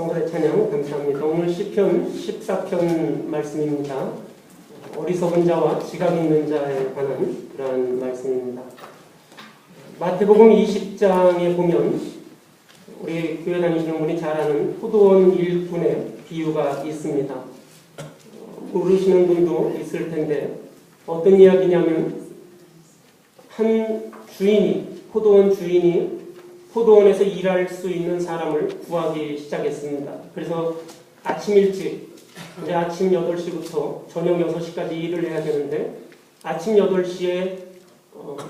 성가대 찬양 감사합니다. 오늘 시편 14편 말씀입니다. 어리석은 자와 지각 있는 자에 관한 그러한 말씀입니다. 마태복음 20장에 보면 우리 교회 다니시는 분이 잘 아는 포도원 일꾼의 비유가 있습니다. 모르시는 분도 있을 텐데 어떤 이야기냐면 한 주인이, 포도원 주인이 포도원에서 일할 수 있는 사람을 구하기 시작했습니다. 그래서 아침 일찍, 이제 아침 8시부터 저녁 6시까지 일을 해야 되는데 아침 8시에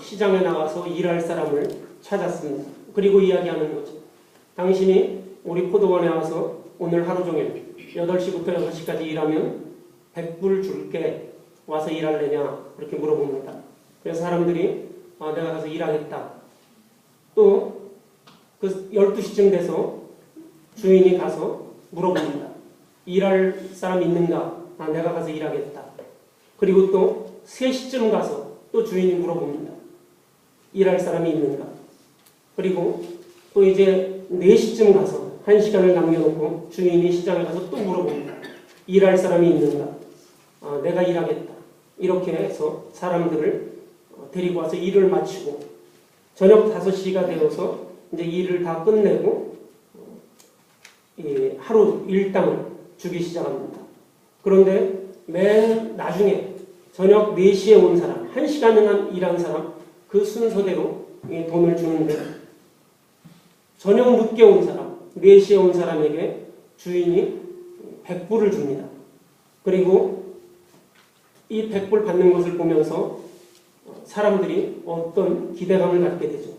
시장에 나가서 일할 사람을 찾았습니다. 그리고 이야기하는 거죠. 당신이 우리 포도원에 와서 오늘 하루 종일 8시부터 6시까지 일하면 100불 줄게, 와서 일할래냐? 그렇게 물어봅니다. 그래서 사람들이 내가 가서 일하겠다. 또 그 12시쯤 돼서 주인이 가서 물어봅니다. 일할 사람 있는가? 내가 가서 일하겠다. 그리고 또 3시쯤 가서 또 주인이 물어봅니다. 일할 사람이 있는가? 그리고 또 이제 4시쯤 가서 1시간을 남겨놓고 주인이 시장에 가서 또 물어봅니다. 일할 사람이 있는가? 내가 일하겠다. 이렇게 해서 사람들을 데리고 와서 일을 마치고 저녁 5시가 되어서 이제 일을 다 끝내고 하루 일당을 주기 시작합니다. 그런데 맨 나중에 저녁 4시에 온 사람, 1시간이나 일한 사람, 그 순서대로 돈을 주는데 저녁 늦게 온 사람, 4시에 온 사람에게 주인이 100불을 줍니다. 그리고 이 100불 받는 것을 보면서 사람들이 어떤 기대감을 갖게 되죠.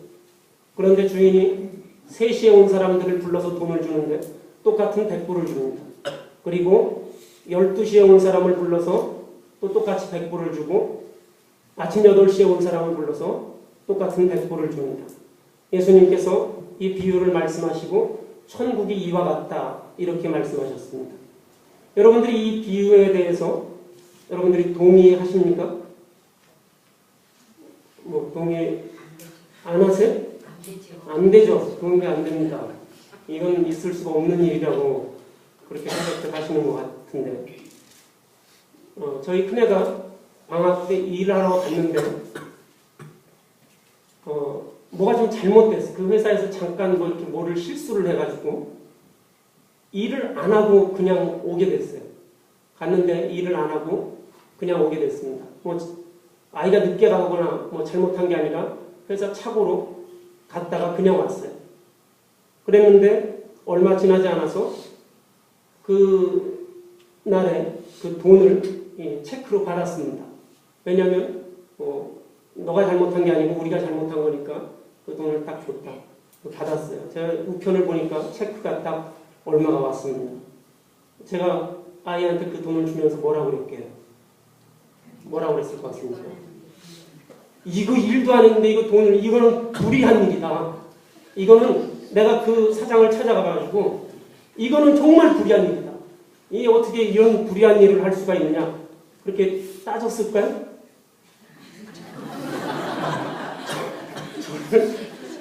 그런데 주인이 3시에 온 사람들을 불러서 돈을 주는데 똑같은 100불을 줍니다. 그리고 12시에 온 사람을 불러서 또 똑같이 100불을 주고 아침 8시에 온 사람을 불러서 똑같은 100불을 줍니다. 예수님께서 이 비유를 말씀하시고 천국이 이와 같다 이렇게 말씀하셨습니다. 여러분들이 이 비유에 대해서 여러분들이 동의하십니까? 동의 안 하세요? 안 되죠. 동의 안 됩니다. 이건 있을 수가 없는 일이라고 그렇게 생각하시는 것 같은데 저희 큰애가 방학 때 일하러 갔는데 뭐가 좀 잘못됐어. 그 회사에서 잠깐 이렇게 뭐를 실수를 해가지고 일을 안 하고 그냥 오게 됐어요. 갔는데 일을 안 하고 그냥 오게 됐습니다. 아이가 늦게 가거나 잘못한 게 아니라 회사 착오로 갔다가 그냥 왔어요. 그랬는데 얼마 지나지 않아서 그 날에 그 돈을 체크로 받았습니다. 왜냐하면 너가 잘못한 게 아니고 우리가 잘못한 거니까 그 돈을 딱 줬다. 받았어요. 제가 우편을 보니까 체크가 딱 얼마가 왔습니다. 제가 아이한테 그 돈을 주면서 뭐라고 그랬게요? 뭐라고 그랬을 것 같습니까? 이거 일도 안 했는데 이거는 불의한 일이다. 이거는 내가 그 사장을 찾아가가지고 이거는 정말 불의한 일이다. 이게 어떻게 이런 불의한 일을 할 수가 있느냐. 그렇게 따졌을까요?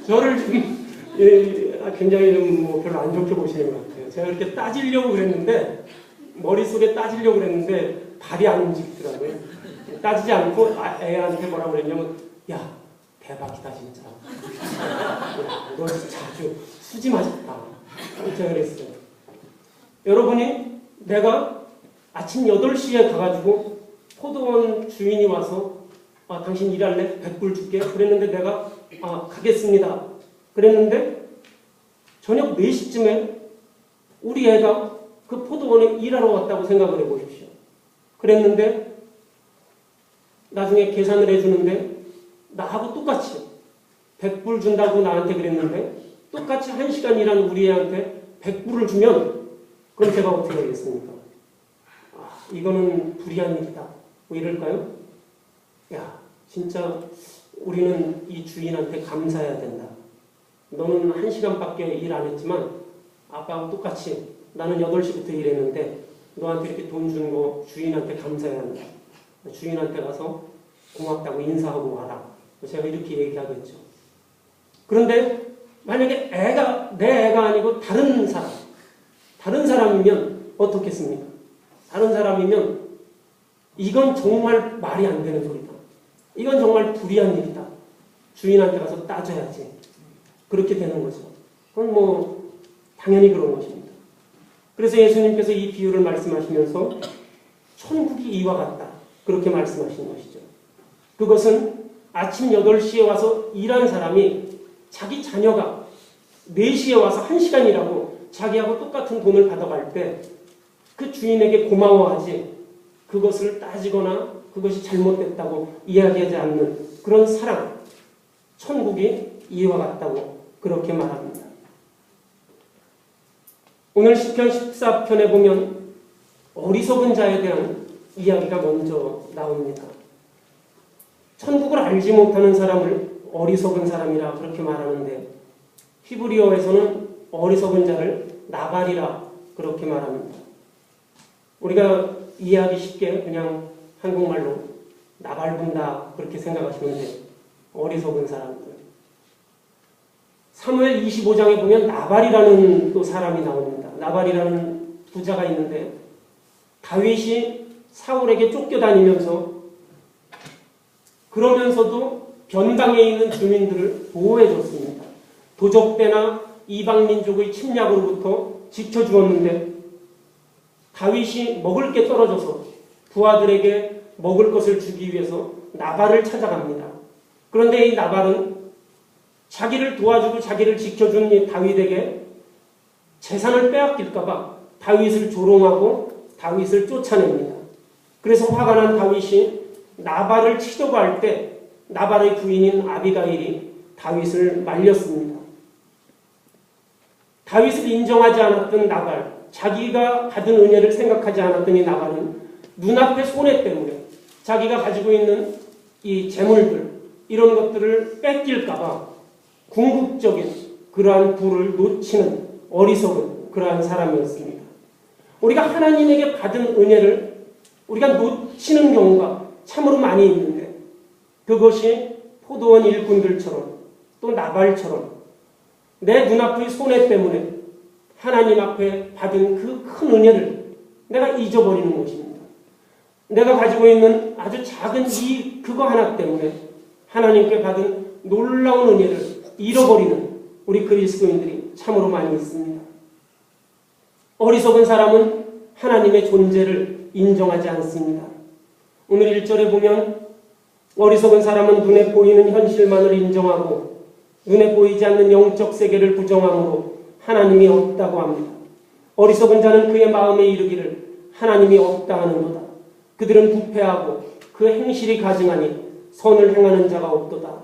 저를 좀 굉장히 좀 별로 안 좋게 보시는 것 같아요. 제가 이렇게 따지려고 그랬는데 머릿속에 따지려고 그랬는데 발이 안 움직이더라고요. 따지지 않고 애한테 뭐라고 그랬냐면 야 대박이다 진짜. 너 자주 수지 맞았다. 제가 그랬어요. 여러분이 내가 아침 8시에 가가지고 포도원 주인이 와서 당신 일할래? 100불 줄게. 그랬는데 내가 가겠습니다. 그랬는데 저녁 4시쯤에 우리 애가 그 포도원에 일하러 왔다고 생각을 해보십시오. 그랬는데 나중에 계산을 해주는데 나하고 똑같이 100불 준다고 나한테 그랬는데 똑같이 1시간 일한 우리 애한테 100불을 주면 그럼 제가 어떻게 하겠습니까? 이거는 불의한 일이다. 이럴까요? 야, 진짜 우리는 이 주인한테 감사해야 된다. 너는 1시간밖에 일 안 했지만 아빠하고 똑같이 나는 8시부터 일했는데 너한테 이렇게 돈 준 거 주인한테 감사해야 한다. 주인한테 가서 고맙다고 인사하고 와라. 제가 이렇게 얘기하겠죠. 그런데 만약에 내 애가 아니고 다른 다른 사람이면 어떻겠습니까? 다른 사람이면 이건 정말 말이 안 되는 소리다. 이건 정말 불의한 일이다. 주인한테 가서 따져야지. 그렇게 되는 거죠. 그건 뭐 당연히 그런 것입니다. 그래서 예수님께서 이 비유를 말씀하시면서 천국이 이와 같다. 그렇게 말씀하신 것이죠. 그것은 아침 8시에 와서 일한 사람이 자기 자녀가 4시에 와서 1시간 일하고 자기하고 똑같은 돈을 받아갈 때 그 주인에게 고마워하지 그것을 따지거나 그것이 잘못됐다고 이야기하지 않는 그런 사랑, 천국이 이와 같다고 그렇게 말합니다. 오늘 시편 14편에 보면 어리석은 자에 대한 이야기가 먼저 나옵니다. 천국을 알지 못하는 사람을 어리석은 사람이라 그렇게 말하는데 히브리어에서는 어리석은 자를 나발이라 그렇게 말합니다. 우리가 이해하기 쉽게 그냥 한국말로 나발분다 그렇게 생각하시면 돼요. 어리석은 사람들. 사무엘 25장에 보면 나발이라는 또 사람이 나옵니다. 나발이라는 부자가 있는데 다윗이 사울에게 쫓겨다니면서 그러면서도 변방에 있는 주민들을 보호해줬습니다. 도적대나 이방민족의 침략으로부터 지켜주었는데 다윗이 먹을 게 떨어져서 부하들에게 먹을 것을 주기 위해서 나발을 찾아갑니다. 그런데 이 나발은 자기를 도와주고 자기를 지켜준 이 다윗에게 재산을 빼앗길까봐 다윗을 조롱하고 다윗을 쫓아냅니다. 그래서 화가 난 다윗이 나발을 치려고 할 때 나발의 부인인 아비가일이 다윗을 말렸습니다. 다윗을 인정하지 않았던 나발, 자기가 받은 은혜를 생각하지 않았던 이 나발은 눈앞의 손해 때문에 자기가 가지고 있는 이 재물들 이런 것들을 뺏길까봐 궁극적인 그러한 부를 놓치는 어리석은 그러한 사람이었습니다. 우리가 하나님에게 받은 은혜를 우리가 놓치는 경우가 참으로 많이 있는데 그것이 포도원 일꾼들처럼 또 나발처럼 내 눈앞의 손해 때문에 하나님 앞에 받은 그 큰 은혜를 내가 잊어버리는 것입니다. 내가 가지고 있는 아주 작은 그거 하나 때문에 하나님께 받은 놀라운 은혜를 잃어버리는 우리 그리스도인들이 참으로 많이 있습니다. 어리석은 사람은 하나님의 존재를 인정하지 않습니다. 오늘 1절에 보면 어리석은 사람은 눈에 보이는 현실만을 인정하고 눈에 보이지 않는 영적 세계를 부정함으로 하나님이 없다고 합니다. 어리석은 자는 그의 마음에 이르기를 하나님이 없다 하는도다. 그들은 부패하고 그 행실이 가증하니 선을 행하는 자가 없도다.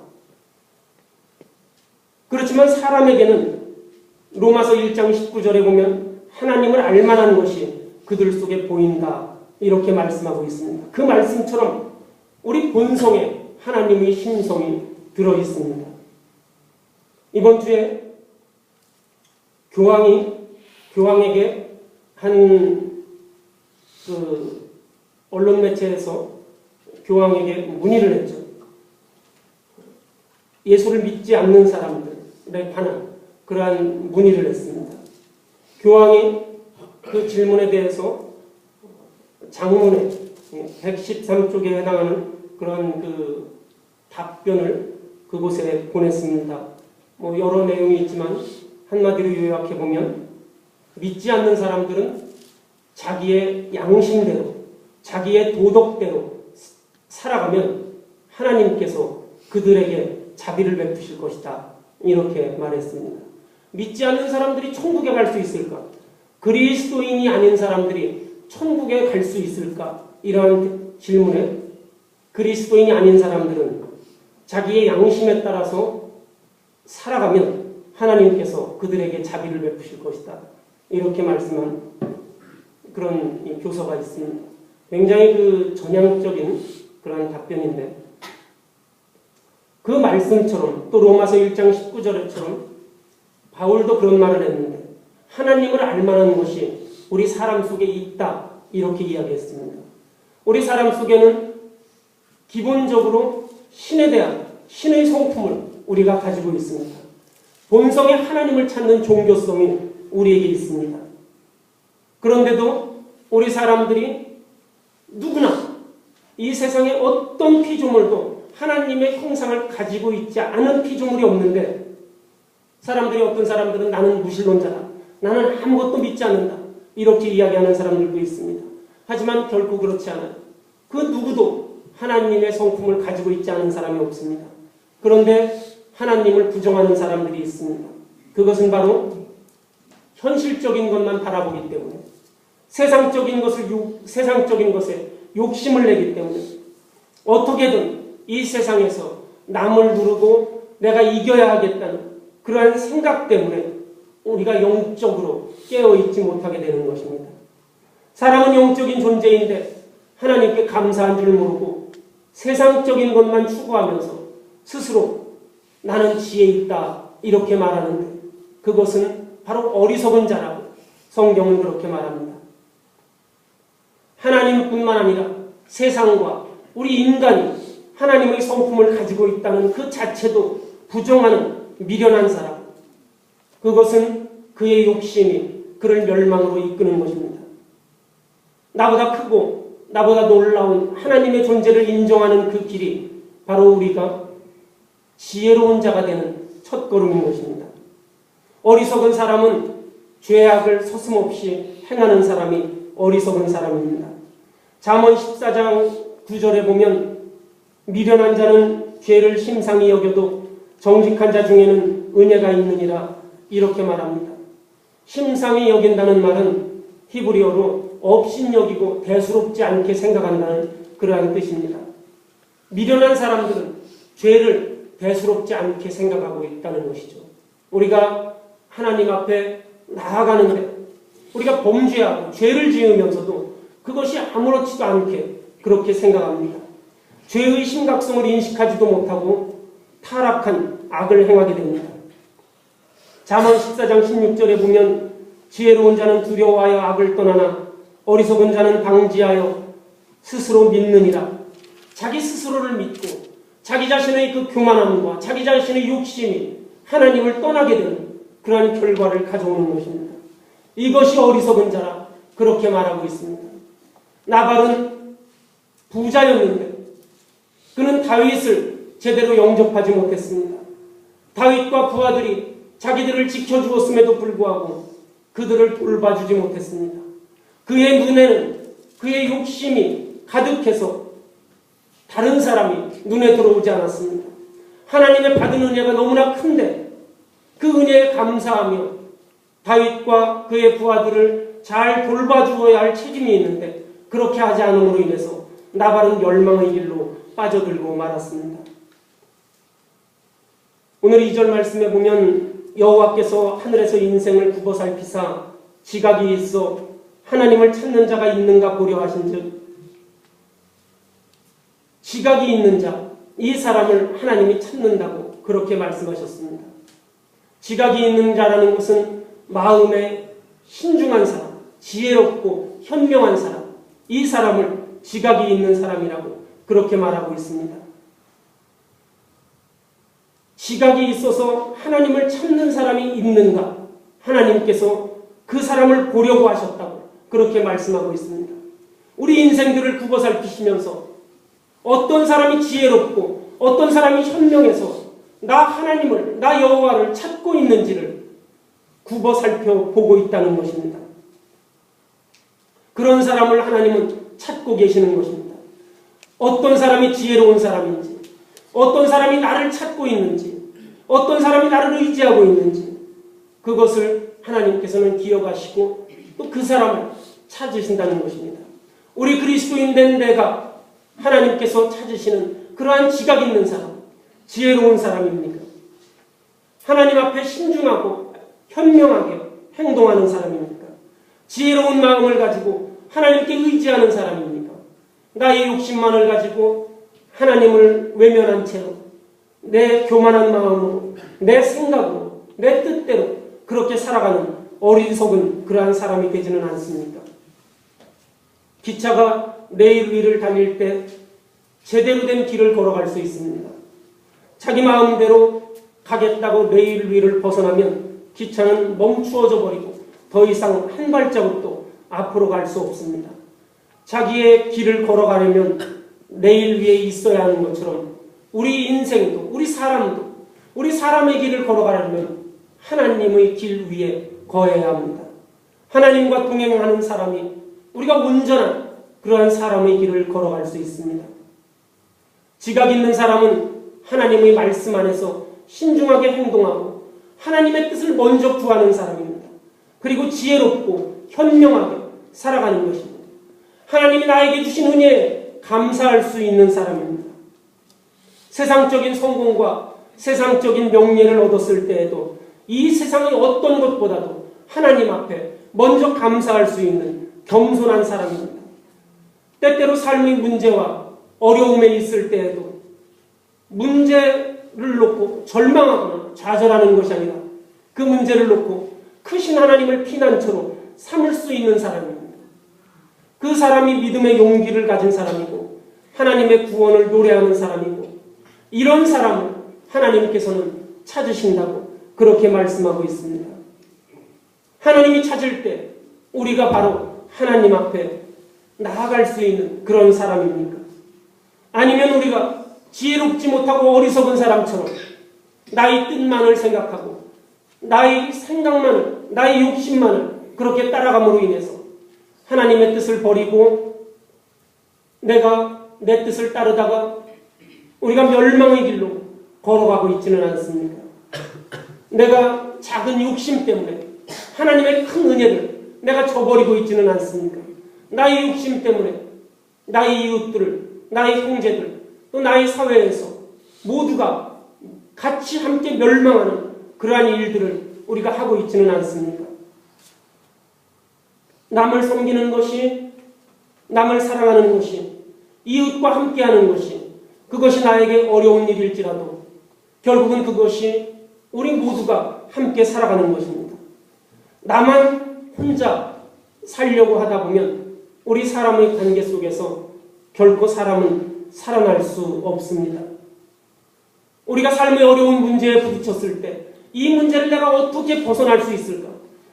그렇지만 사람에게는 로마서 1장 19절에 보면 하나님을 알만한 것이 그들 속에 보인다. 이렇게 말씀하고 있습니다. 그 말씀처럼 우리 본성에 하나님의 심성이 들어있습니다. 이번 주에 교황에게 한 언론 매체에서 교황에게 문의를 했죠. 예수를 믿지 않는 사람들에 관한 그러한 문의를 했습니다. 교황이 그 질문에 대해서 장문에 113쪽에 해당하는 그런 그 답변을 그곳에 보냈습니다. 뭐 여러 내용이 있지만 한마디로 요약해 보면 믿지 않는 사람들은 자기의 양심대로 자기의 도덕대로 살아가면 하나님께서 그들에게 자비를 베푸실 것이다. 이렇게 말했습니다. 믿지 않는 사람들이 천국에 갈 수 있을까? 그리스도인이 아닌 사람들이 천국에 갈 수 있을까? 이러한 질문에 그리스도인이 아닌 사람들은 자기의 양심에 따라서 살아가면 하나님께서 그들에게 자비를 베푸실 것이다. 이렇게 말씀한 그런 교서가 있습니다. 굉장히 그 전향적인 그런 답변인데 그 말씀처럼 또 로마서 1장 19절처럼 바울도 그런 말을 했는데 하나님을 알만한 것이 우리 사람 속에 있다. 이렇게 이야기했습니다. 우리 사람 속에는 기본적으로 신에 대한 신의 성품을 우리가 가지고 있습니다. 본성의 하나님을 찾는 종교성이 우리에게 있습니다. 그런데도 우리 사람들이 누구나 이 세상에 어떤 피조물도 하나님의 형상을 가지고 있지 않은 피조물이 없는데 사람들이 어떤 사람들은 나는 무신론자다. 나는 아무것도 믿지 않는다. 이렇게 이야기하는 사람들도 있습니다. 하지만 결코 그렇지 않아요. 그 누구도 하나님의 성품을 가지고 있지 않은 사람이 없습니다. 그런데 하나님을 부정하는 사람들이 있습니다. 그것은 바로 현실적인 것만 바라보기 때문에 세상적인 것에 욕심을 내기 때문에 어떻게든 이 세상에서 남을 누르고 내가 이겨야 하겠다는 그러한 생각 때문에 우리가 영적으로 깨어있지 못하게 되는 것입니다. 사람은 영적인 존재인데 하나님께 감사한 줄 모르고 세상적인 것만 추구하면서 스스로 나는 지혜 있다 이렇게 말하는데 그것은 바로 어리석은 자라고 성경은 그렇게 말합니다. 하나님뿐만 아니라 세상과 우리 인간이 하나님의 성품을 가지고 있다는 그 자체도 부정하는 미련한 사람, 그것은 그의 욕심이 그를 멸망으로 이끄는 것입니다. 나보다 크고 나보다 놀라운 하나님의 존재를 인정하는 그 길이 바로 우리가 지혜로운 자가 되는 첫걸음인 것입니다. 어리석은 사람은 죄악을 서슴없이 행하는 사람이 어리석은 사람입니다. 잠언 14장 9절에 보면 미련한 자는 죄를 심상히 여겨도 정직한 자 중에는 은혜가 있느니라 이렇게 말합니다. 심상히 여긴다는 말은 히브리어로 업신여기고 대수롭지 않게 생각한다는 그러한 뜻입니다. 미련한 사람들은 죄를 대수롭지 않게 생각하고 있다는 것이죠. 우리가 하나님 앞에 나아가는데 우리가 범죄하고 죄를 지으면서도 그것이 아무렇지도 않게 그렇게 생각합니다. 죄의 심각성을 인식하지도 못하고 타락한 악을 행하게 됩니다. 잠언 14장 16절에 보면 지혜로운 자는 두려워하여 악을 떠나나 어리석은 자는 방지하여 스스로 믿느니라. 자기 스스로를 믿고 자기 자신의 그 교만함과 자기 자신의 욕심이 하나님을 떠나게 되는 그러한 결과를 가져오는 것입니다. 이것이 어리석은 자라 그렇게 말하고 있습니다. 나발은 부자였는데 그는 다윗을 제대로 영접하지 못했습니다. 다윗과 부하들이 자기들을 지켜주었음에도 불구하고 그들을 돌봐주지 못했습니다. 그의 눈에는 그의 욕심이 가득해서 다른 사람이 눈에 들어오지 않았습니다. 하나님의 받은 은혜가 너무나 큰데 그 은혜에 감사하며 다윗과 그의 부하들을 잘 돌봐주어야 할 책임이 있는데 그렇게 하지 않음으로 인해서 나발은 멸망의 길로 빠져들고 말았습니다. 오늘 2절 말씀에 보면 여호와께서 하늘에서 인생을 굽어 살피사 지각이 있어 하나님을 찾는 자가 있는가 보려 하신즉 지각이 있는 자, 이 사람을 하나님이 찾는다고 그렇게 말씀하셨습니다. 지각이 있는 자라는 것은 마음에 신중한 사람, 지혜롭고 현명한 사람, 이 사람을 지각이 있는 사람이라고 그렇게 말하고 있습니다. 지각이 있어서 하나님을 찾는 사람이 있는가? 하나님께서 그 사람을 보려고 하셨다고 그렇게 말씀하고 있습니다. 우리 인생들을 굽어 살피시면서 어떤 사람이 지혜롭고 어떤 사람이 현명해서 나 하나님을, 나 여호와를 찾고 있는지를 굽어 살펴보고 있다는 것입니다. 그런 사람을 하나님은 찾고 계시는 것입니다. 어떤 사람이 지혜로운 사람인지, 어떤 사람이 나를 찾고 있는지, 어떤 사람이 나를 의지하고 있는지 그것을 하나님께서는 기억하시고 또 그 사람을 찾으신다는 것입니다. 우리 그리스도인 된 내가 하나님께서 찾으시는 그러한 지각 있는 사람, 지혜로운 사람입니까? 하나님 앞에 신중하고 현명하게 행동하는 사람입니까? 지혜로운 마음을 가지고 하나님께 의지하는 사람입니까? 나의 욕심만을 가지고 하나님을 외면한 채로 내 교만한 마음으로, 내 생각으로, 내 뜻대로 그렇게 살아가는 어리석은 그러한 사람이 되지는 않습니까? 기차가 레일 위를 달릴 때 제대로 된 길을 걸어갈 수 있습니다. 자기 마음대로 가겠다고 레일 위를 벗어나면 기차는 멈추어져 버리고 더 이상 한 발자국도 앞으로 갈 수 없습니다. 자기의 길을 걸어가려면 내일 위에 있어야 하는 것처럼 우리 인생도, 우리 사람도, 우리 사람의 길을 걸어가려면 하나님의 길 위에 거해야 합니다. 하나님과 동행하는 사람이 우리가 온전한 그러한 사람의 길을 걸어갈 수 있습니다. 지각 있는 사람은 하나님의 말씀 안에서 신중하게 행동하고 하나님의 뜻을 먼저 구하는 사람입니다. 그리고 지혜롭고 현명하게 살아가는 것입니다. 하나님이 나에게 주신 은혜에 감사할 수 있는 사람입니다. 세상적인 성공과 세상적인 명예를 얻었을 때에도 이 세상의 어떤 것보다도 하나님 앞에 먼저 감사할 수 있는 겸손한 사람입니다. 때때로 삶의 문제와 어려움에 있을 때에도 문제를 놓고 절망하거나 좌절하는 것이 아니라 그 문제를 놓고 크신 하나님을 피난처로 삼을 수 있는 사람입니다. 그 사람이 믿음의 용기를 가진 사람이고 하나님의 구원을 노래하는 사람이고 이런 사람을 하나님께서는 찾으신다고 그렇게 말씀하고 있습니다. 하나님이 찾을 때 우리가 바로 하나님 앞에 나아갈 수 있는 그런 사람입니까? 아니면 우리가 지혜롭지 못하고 어리석은 사람처럼 나의 뜻만을 생각하고 나의 생각만을, 나의 욕심만을 그렇게 따라감으로 인해서 하나님의 뜻을 버리고 내가 내 뜻을 따르다가 우리가 멸망의 길로 걸어가고 있지는 않습니까? 내가 작은 욕심 때문에 하나님의 큰 은혜를 내가 저버리고 있지는 않습니까? 나의 욕심 때문에 나의 이웃들, 나의 형제들, 또 나의 사회에서 모두가 같이 함께 멸망하는 그러한 일들을 우리가 하고 있지는 않습니까? 남을 섬기는 것이, 남을 사랑하는 것이, 이웃과 함께하는 것이, 그것이 나에게 어려운 일일지라도 결국은 그것이 우리 모두가 함께 살아가는 것입니다. 나만 혼자 살려고 하다 보면 우리 사람의 관계 속에서 결코 사람은 살아날 수 없습니다. 우리가 삶의 어려운 문제에 부딪혔을 때 이 문제를 내가 어떻게 벗어날 수 있을까?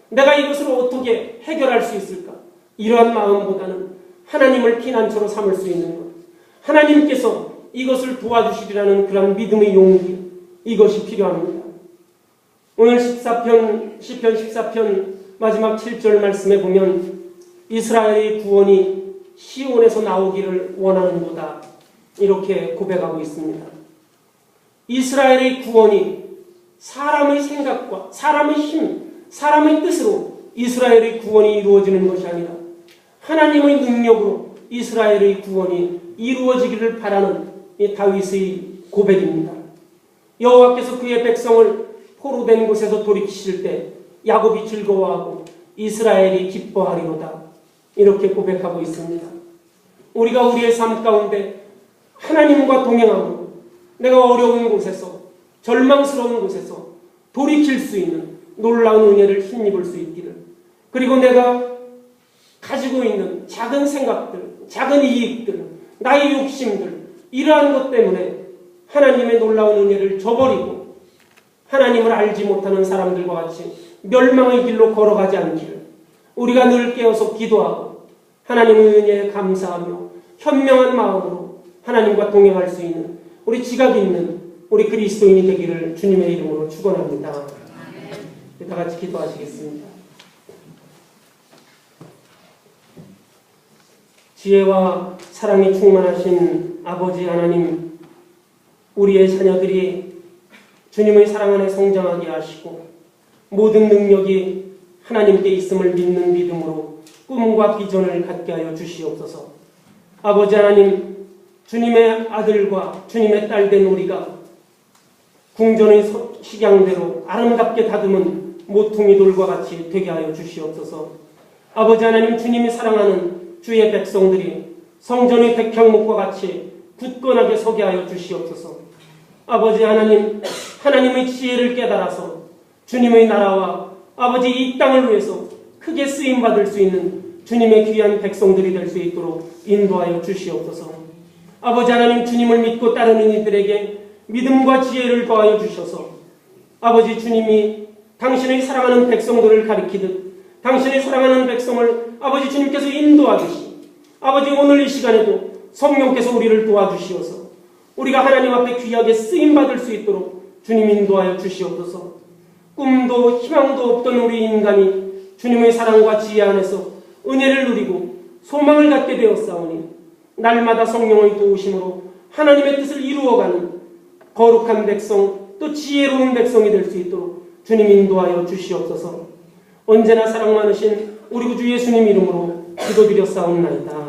내가 이것을 어떻게 해결할 수 있을까? 이러한 마음보다는 하나님을 피난처로 삼을 수 있는 것, 하나님께서 이것을 도와주시리라는 그런 믿음의 용기, 이것이 필요합니다. 오늘 시편 14편 마지막 7절 말씀에 보면 이스라엘의 구원이 시온에서 나오기를 원하는도다 이렇게 고백하고 있습니다. 이스라엘의 구원이 사람의 생각과 사람의 힘, 사람의 뜻으로 이스라엘의 구원이 이루어지는 것이 아니라 하나님의 능력으로 이스라엘의 구원이 이루어지기를 바라는 이 다윗의 고백입니다. 여호와께서 그의 백성을 포로된 곳에서 돌이키실 때 야곱이 즐거워하고 이스라엘이 기뻐하리로다 이렇게 고백하고 있습니다. 우리가 우리의 삶 가운데 하나님과 동행함으로 내가 어려운 곳에서 절망스러운 곳에서 돌이킬 수 있는 놀라운 은혜를 힘입을 수 있기를, 그리고 내가 가지고 있는 작은 생각들, 작은 이익들, 나의 욕심들, 이러한 것 때문에 하나님의 놀라운 은혜를 저버리고 하나님을 알지 못하는 사람들과 같이 멸망의 길로 걸어가지 않기를 우리가 늘 깨어서 기도하고 하나님의 은혜에 감사하며 현명한 마음으로 하나님과 동행할 수 있는 우리 지각 있는 우리 그리스도인이 되기를 주님의 이름으로 축원합니다. 다 같이 기도하시겠습니다. 지혜와 사랑이 충만하신 아버지 하나님, 우리의 자녀들이 주님의 사랑 안에 성장하게 하시고 모든 능력이 하나님께 있음을 믿는 믿음으로 꿈과 비전을 갖게 하여 주시옵소서. 아버지 하나님, 주님의 아들과 주님의 딸 된 우리가 궁전의 식양대로 아름답게 다듬은 모퉁이 돌과 같이 되게 하여 주시옵소서. 아버지 하나님, 주님이 사랑하는 주의 백성들이 성전의 백향목과 같이 굳건하게 서게 하여 주시옵소서. 아버지 하나님, 하나님의 지혜를 깨달아서 주님의 나라와 아버지 이 땅을 위해서 크게 쓰임받을 수 있는 주님의 귀한 백성들이 될 수 있도록 인도하여 주시옵소서. 아버지 하나님, 주님을 믿고 따르는 이들에게 믿음과 지혜를 더하여 주셔서 아버지 주님이 당신의 사랑하는 백성들을 가리키듯 당신의 사랑하는 백성을 아버지 주님께서 인도하듯이 아버지 오늘 이 시간에도 성령께서 우리를 도와주시어서 우리가 하나님 앞에 귀하게 쓰임받을 수 있도록 주님 인도하여 주시옵소서. 꿈도 희망도 없던 우리 인간이 주님의 사랑과 지혜 안에서 은혜를 누리고 소망을 갖게 되었사오니 날마다 성령의 도우심으로 하나님의 뜻을 이루어가는 거룩한 백성 또 지혜로운 백성이 될 수 있도록 주님 인도하여 주시옵소서. 언제나 사랑 많으신 우리 구주 예수님 이름으로 기도드렸사옵나이다.